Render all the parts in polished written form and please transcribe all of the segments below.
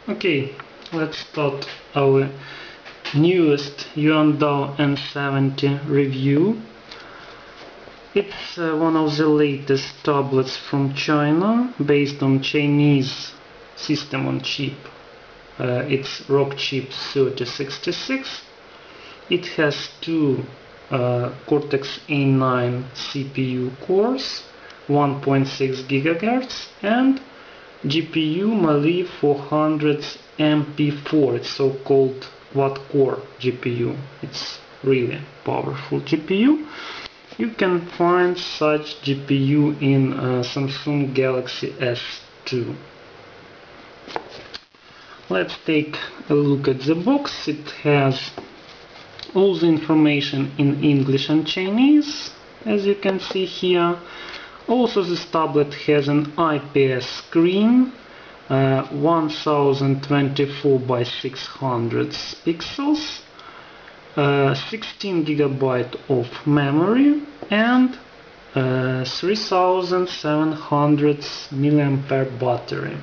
Okay, let's start our newest Yuandao N70 review. It's one of the latest tablets from China, based on Chinese system on chip. It's Rockchip RK3066. It has two Cortex A9 CPU cores, 1.6 GHz, and GPU Mali 400 MP4, it's so-called quad-core GPU. It's really powerful GPU. You can find such GPU in Samsung Galaxy S2. Let's take a look at the box. It has all the information in English and Chinese, as you can see here. Also, this tablet has an IPS screen, 1024 by 600 pixels, 16 GB of memory, and 3700 mAh battery.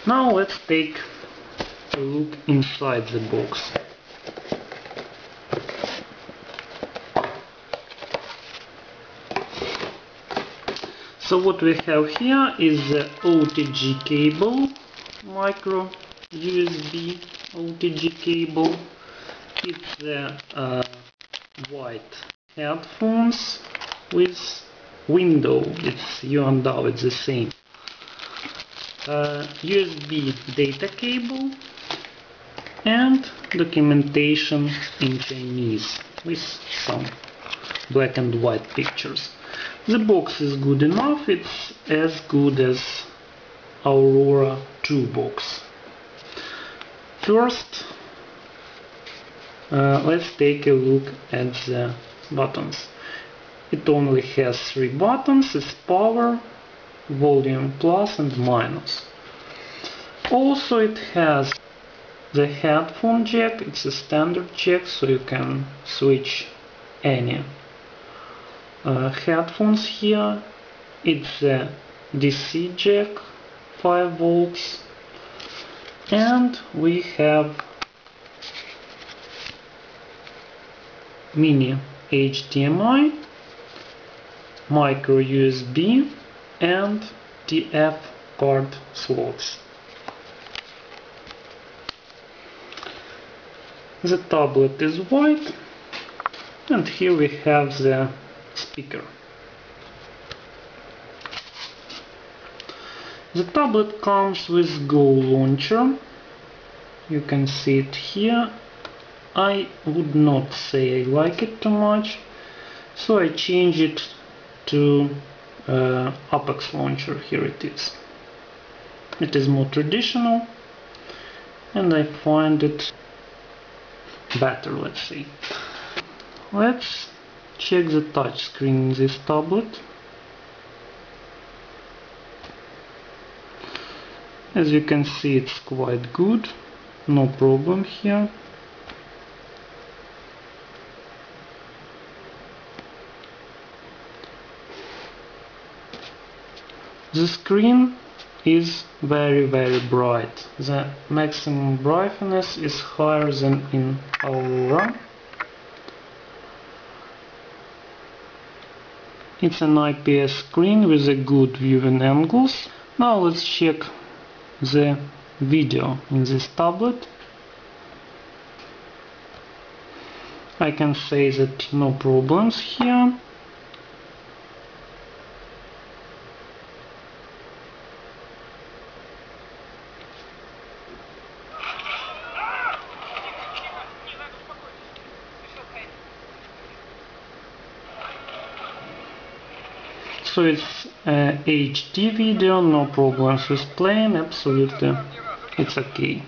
Now let's take a look inside the box. So what we have here is the OTG cable, micro USB OTG cable. It's the white headphones with window. It's Yuandao, it's the same. USB data cable and documentation in Chinese with some black and white pictures. The box is good enough, it's as good as Aurora 2 box. First, let's take a look at the buttons. It only has 3 buttons, it's power, volume plus and minus. Also it has the headphone jack, it's a standard jack, so you can switch any headphones here. It's a DC jack, 5 volts, and we have mini HDMI, micro USB, and TF card slots. The tablet is white, and here we have the speaker. The tablet comes with Go launcher. You can see it here. I would not say I like it too much, so I change it to Apex launcher. Here it is. It is more traditional and I find it better, let's say. Let's check the touch screen in this tablet. As you can see, it's quite good, no problem here. The screen is very bright. The maximum brightness is higher than in Aurora. It's an IPS screen with a good viewing angles. Now let's check the video in this tablet. I can say that no problems here. So it's HD video, no problems with playing, absolutely, it's okay.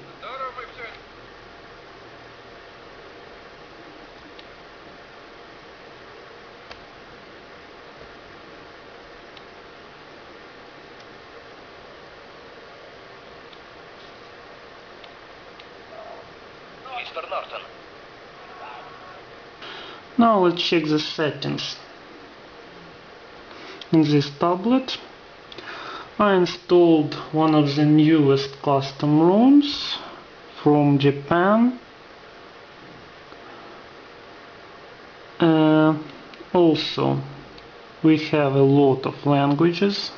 Now let's check the settings. In this tablet I installed one of the newest custom ROMs from Japan. Also, we have a lot of languages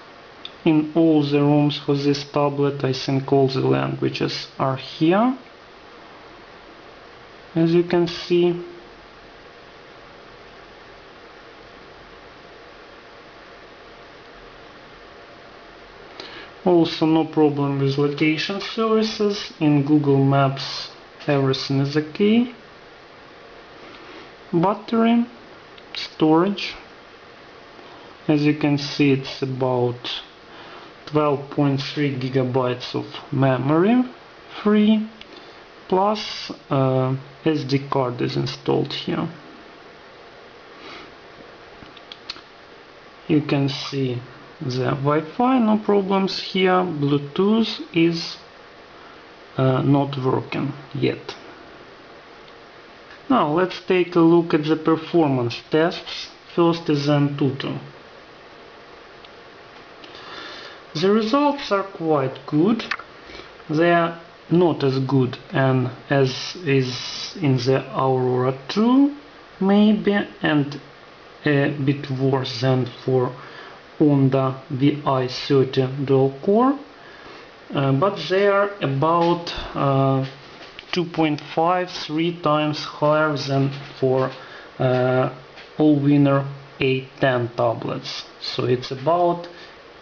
in all the ROMs for this tablet. I think all the languages are here, as you can see. Also, no problem with location services. In Google Maps everything is okay. Battery, storage, as you can see, it's about 12.3 gigabytes of memory free, plus SD card is installed here. You can see the Wi-Fi, no problems here. Bluetooth is not working yet. Now let's take a look at the performance tests. First is AnTuTu. The results are quite good. They are not as good as is in the Aurora 2 maybe, and a bit worse than for Honda VI30 dual core, but they are about 2.5-3 times higher than for Allwinner A10 tablets. So it's about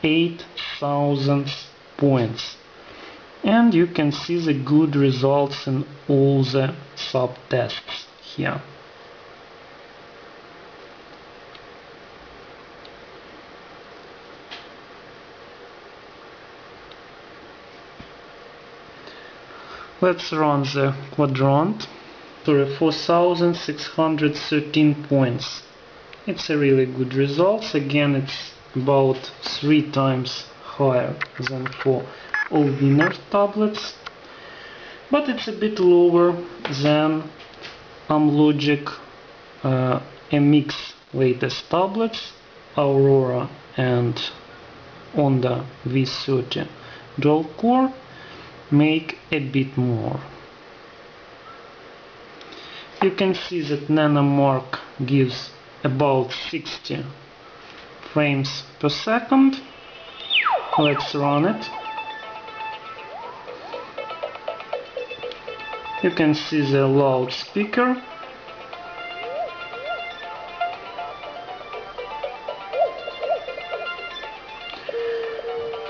8,000 points. And you can see the good results in all the sub-tests here. Let's run the Quadrant. 4,613 points. It's a really good result. Again, it's about 3 times higher than for Allwinner tablets, but it's a bit lower than Amlogic MX latest tablets, Aurora and Honda V30 dual core make a bit more. You can see that Nenamark gives about 60 frames per second. Let's run it. You can see the loudspeaker.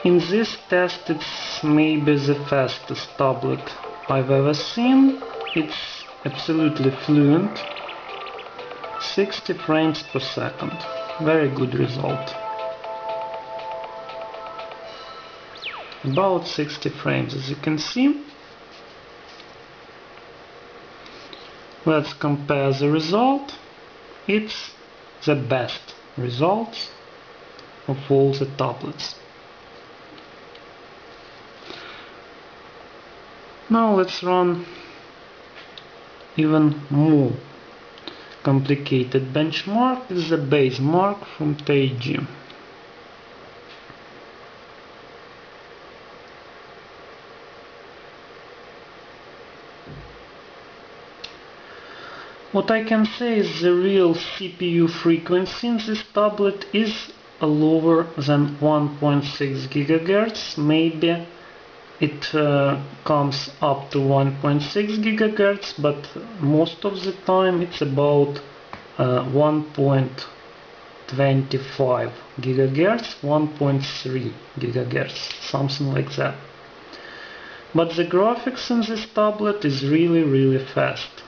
In this test it's maybe the fastest tablet I've ever seen. It's absolutely fluent. 60 frames per second. Very good result. About 60 frames, as you can see. Let's compare the result. It's the best result of all the tablets. Now let's run even more complicated benchmark. This is a Basemark from Taiji. What I can say is the real CPU frequency in this tablet is lower than 1.6 GHz. Maybe it comes up to 1.6 GHz, but most of the time it's about 1.25 GHz, 1.3 GHz, something like that. But the graphics in this tablet is really fast.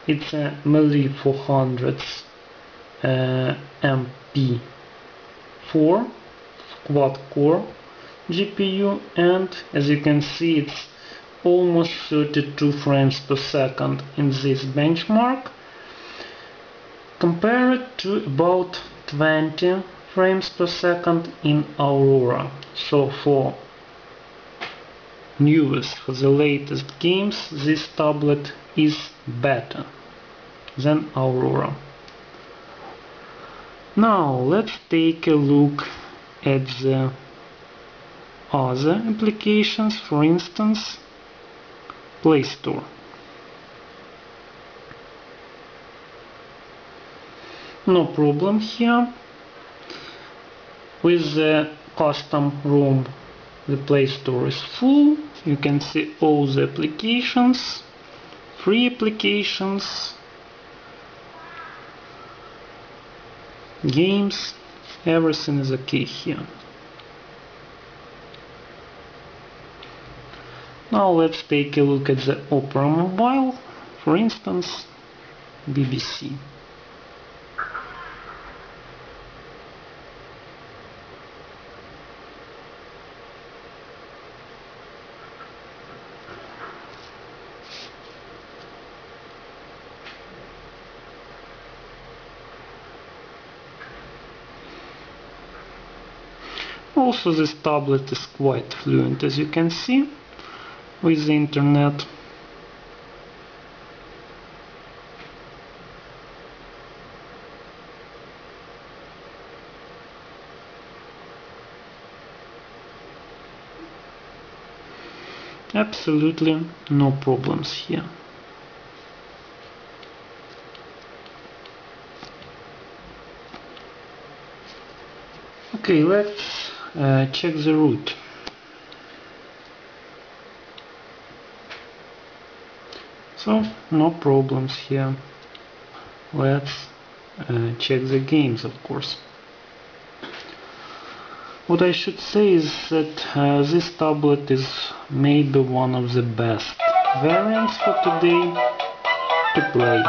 It's a Melee 400 MP4 quad-core GPU, and as you can see it's almost 32 frames per second in this benchmark. Compare it to about 20 frames per second in Aurora. So for newest, for the latest games, this tablet is better than Aurora. Now let's take a look add the other applications, for instance Play Store. No problem here. With the custom ROM, the Play Store is full. You can see all the applications, free applications, games, everything is okay here. Now let's take a look at the Opera Mobile, for instance BBC. Also, this tablet is quite fluent, as you can see, with the internet. Absolutely no problems here. Okay, let's check the root. So, no problems here. Let's check the games, of course. What I should say is that this tablet is maybe one of the best variants for today to play.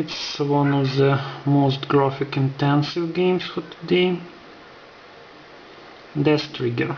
It's one of the most graphic intensive games for today. Death Trigger.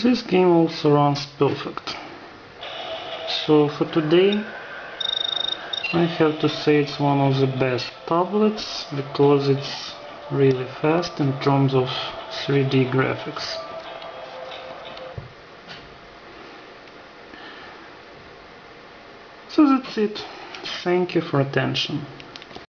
This game also runs perfect. So for today I have to say it's one of the best tablets because it's really fast in terms of 3D graphics. So that's it. Thank you for attention.